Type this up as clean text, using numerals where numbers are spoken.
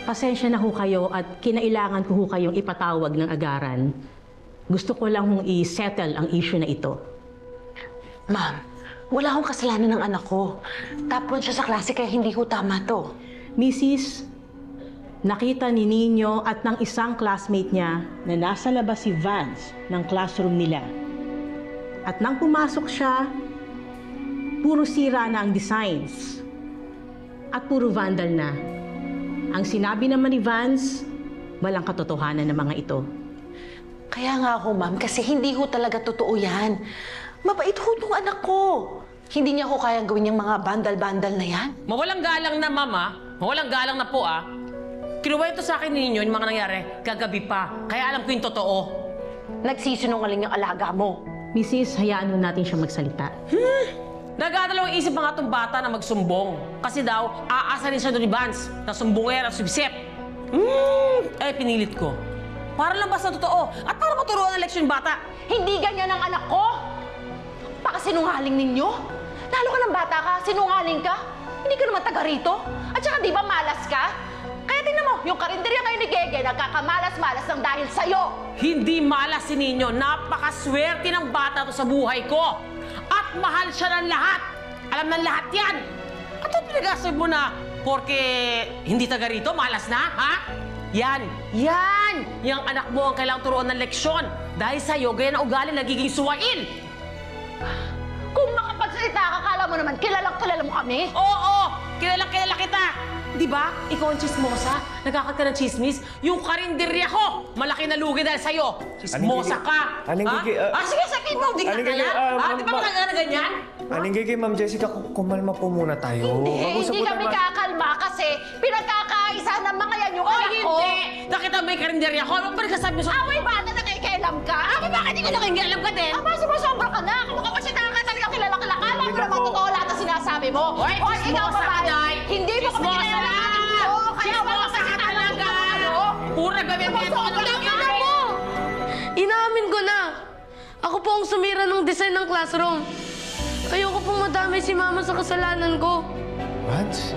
Pasensya na ho kayo at kinailangan ko ho kayong ipatawag ng agaran. Gusto ko lang hong i-settle ang issue na ito. Ma'am, wala akong kasalanan ng anak ko. Top 1 siya sa klase kaya hindi ho tama to. Mrs., nakita ni Nino at ng isang classmate niya na nasa labas si Vance ng classroom nila. At nang pumasok siya, puro sira na ang designs. At puro vandal na. Ang sinabi naman ni Vance, walang katotohanan ng mga ito. Kaya nga ako, ma'am, kasi hindi ho talaga totoo yan. Mabait ho itong anak ko. Hindi niya ho kayang gawin yung mga bandal-bandal na yan. Mawalang galang na, mama. Mawalang galang na po, ah. Kinuwento sa akin ninyo yung mga nangyari kagabi pa. Kaya alam ko yung totoo. Nagsisinungaling yung alaga mo. Mrs., hayaan mo natin siya magsalita. Nagdadalawang isip mga itong bata na magsumbong. Kasi daw, aasa rin siya doon ni Vance na sumbongera at subsep. Eh, pinilit ko. Para lang basta totoo at para maturuan ang leksyon bata. Hindi ganyan ang anak ko! Pakasinungaling ninyo? Lalo ka ng bata ka, sinungaling ka. Hindi ka naman taga rito. At saka di ba malas ka? Kaya tingnan mo, yung karinderya ngayon ni Gege nagkakamalas-malas ng dahil sa'yo. Hindi malas si Nino. Napakaswerte ng bata to sa buhay ko. At mahal siya ng lahat. Alam ng lahat yan. At ang pinag-asab mo na porke hindi taga rito, malas na, ha? Yan! Yang anak mo ang kailangang turuan ng leksyon. Dahil sa'yo, gaya na ugali nagiging suwain. Kung makapagsalita ka, kala mo naman, kilalang-kilala mo kami? Oo! Kilala kita! Di ba? Ikaw ang chismosa. Nagkakat ka ng chismis. Yung karinderya ko, malaki na lugi dahil sa'yo. Chismosa ka. Aling Gigi, sige, sakin mo. Hindi ka Aling Gigi, kaya. Di ba matagal na ganyan? Aling Gigi, Ma'am Jessica, kumalma po muna tayo. Hindi kami kakalma kasi pinagkakaisa ng mga yan yung anak ko. Hindi! Nakita mo yung karinderya ko. Ano pa nagsasabi mo sa... Away bata na nakikialam ka? Bakit hindi ko nakikialam ka din? Aba, sumusobra ka na. Kung makapasita ka talaga kilala-kilala. Kala mo naman totoo lahat ang sinasabi mo. Hoy, Hoy, ikaw chismosa ka, babae. Day. Hindi mo kami Chismosa kilala. ka. Oo, kaya wala Chismosa ka kasi talaga. ano. Pura gabi ang beto ka na lang yan. mo! Inaamin ko na! Ako po ang sumira ng design ng classroom. Ayoko pong madamay si Mama sa kasalanan ko. Vance?